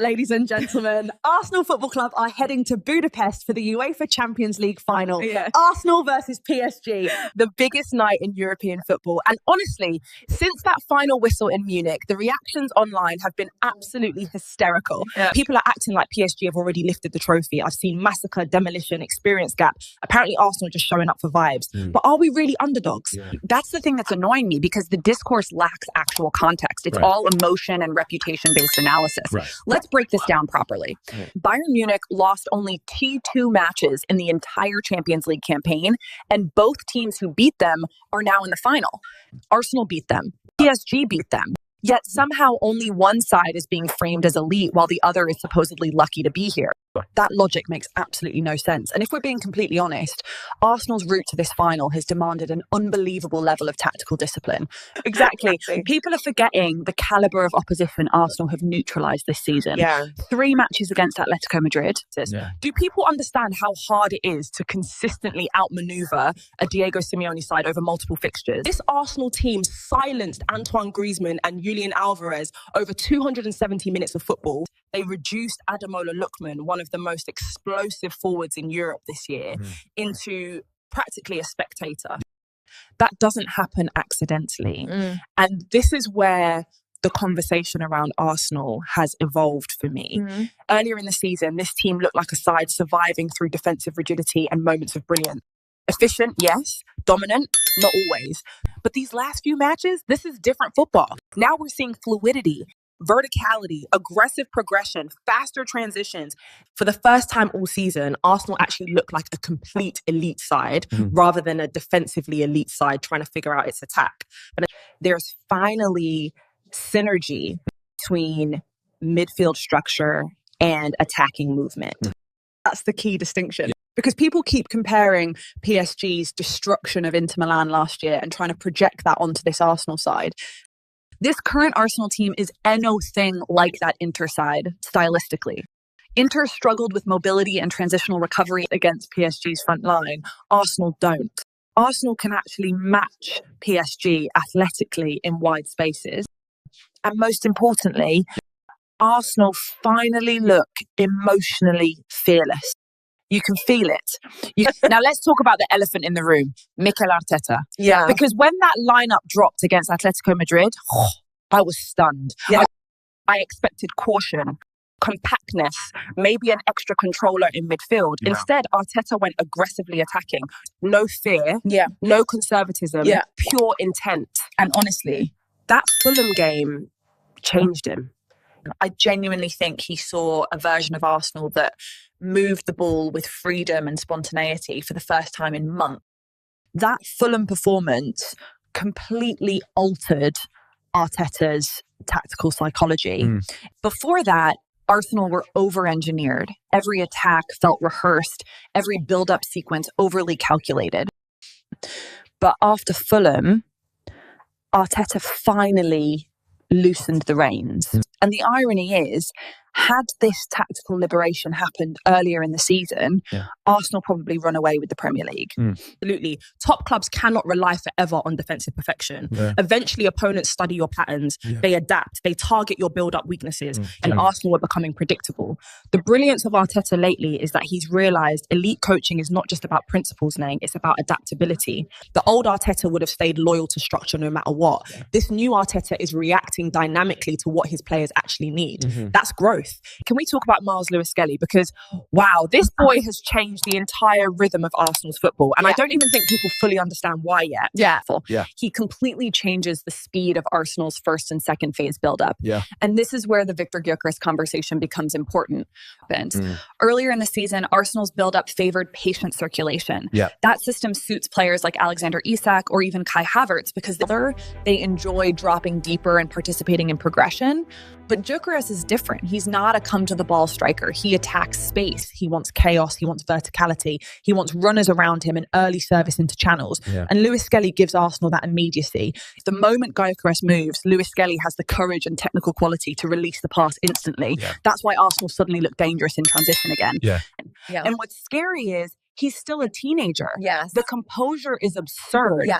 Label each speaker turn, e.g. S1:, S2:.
S1: Ladies and gentlemen, Arsenal Football Club are heading to Budapest for the UEFA Champions League final.
S2: Yeah.
S1: Arsenal versus PSG.
S2: The biggest night in European football. And honestly, since that final whistle in Munich, the reactions online have been absolutely hysterical.
S1: Yeah.
S2: People are acting like PSG have already lifted the trophy. I've seen massacre, demolition, experience gap. Apparently Arsenal are just showing up for vibes. But are we really underdogs?
S3: Yeah.
S4: That's the thing that's annoying me, because the discourse lacks actual context. It's all emotion and reputation-based analysis. Let's break this down properly. Bayern Munich lost only T2 matches in the entire Champions League campaign, and both teams who beat them are now in the final. Arsenal beat them. PSG beat them. Yet somehow only one side is being framed as elite while the other is supposedly lucky to be here. That logic makes absolutely no sense. And if we're being completely honest, Arsenal's route to this final has demanded an unbelievable level of tactical discipline. Exactly. People are forgetting the caliber of opposition Arsenal have neutralised this season. 3 matches against Atletico Madrid.
S2: Do people understand how hard it is to consistently outmaneuver a Diego Simeone side over multiple fixtures? This Arsenal team silenced Antoine Griezmann and Julian Alvarez over 270 minutes of football. They reduced Ademola Lookman, one of the most explosive forwards in Europe this year, into practically a spectator. That doesn't happen accidentally. And this is where the conversation around Arsenal has evolved for me. Earlier in the season, this team looked like a side surviving through defensive rigidity and moments of brilliance. Efficient, yes. Dominant, not always. But these last few matches, this is different football. Now we're seeing fluidity, verticality, aggressive progression, faster transitions. For the first time all season, Arsenal actually looked like a complete elite side rather than a defensively elite side trying to figure out its attack. But there's finally synergy between midfield structure and attacking movement.
S1: That's the key distinction. Because people keep comparing PSG's destruction of Inter Milan last year and trying to project that onto this Arsenal side. This current Arsenal team is anything like that Inter side, stylistically. Inter struggled with mobility and transitional recovery against PSG's front line. Arsenal don't. Arsenal can actually match PSG athletically in wide spaces. And most importantly, Arsenal finally look emotionally fearless. You can feel it. Now let's talk about the elephant in the room, Mikel Arteta. Because when that lineup dropped against Atletico Madrid, I was stunned. I expected caution, compactness, maybe an extra controller in midfield. Instead, Arteta went aggressively attacking. No fear, no conservatism, pure intent. And honestly, that Fulham game changed him. I genuinely think he saw a version of Arsenal that moved the ball with freedom and spontaneity for the first time in months. That Fulham performance completely altered Arteta's tactical psychology. Before that, Arsenal were over-engineered. Every attack felt rehearsed, every build-up sequence overly calculated. But after Fulham, Arteta finally loosened the reins. And the irony is, had this tactical liberation happened earlier in the season, Arsenal probably run away with the Premier League. Absolutely. Top clubs cannot rely forever on defensive perfection. Eventually, opponents study your patterns, they adapt, they target your build-up weaknesses, and Arsenal are becoming predictable. The brilliance of Arteta lately is that he's realised elite coaching is not just about principles, Nang, it's about adaptability. The old Arteta would have stayed loyal to structure no matter what. This new Arteta is reacting dynamically to what his players actually need. That's growth. Can we talk about Miles Lewis-Skelly? Because, wow, this boy has changed the entire rhythm of Arsenal's football. And I don't even think people fully understand why yet. He completely changes the speed of Arsenal's first and second phase build-up. And this is where the Victor Gyökeres conversation becomes important. Earlier in the season, Arsenal's build-up favored patient circulation. That system suits players like Alexander Isak or even Kai Havertz because they enjoy dropping deeper and participating in progression. But Gyökeres is different. He's not a come-to-the-ball striker. He attacks space. He wants chaos. He wants verticality. He wants runners around him and early service into channels. And Lewis-Skelly gives Arsenal that immediacy. The moment Gyökeres moves, Lewis-Skelly has the courage and technical quality to release the pass instantly. That's why Arsenal suddenly look dangerous in transition again. And what's scary is he's still a teenager. The composure is absurd.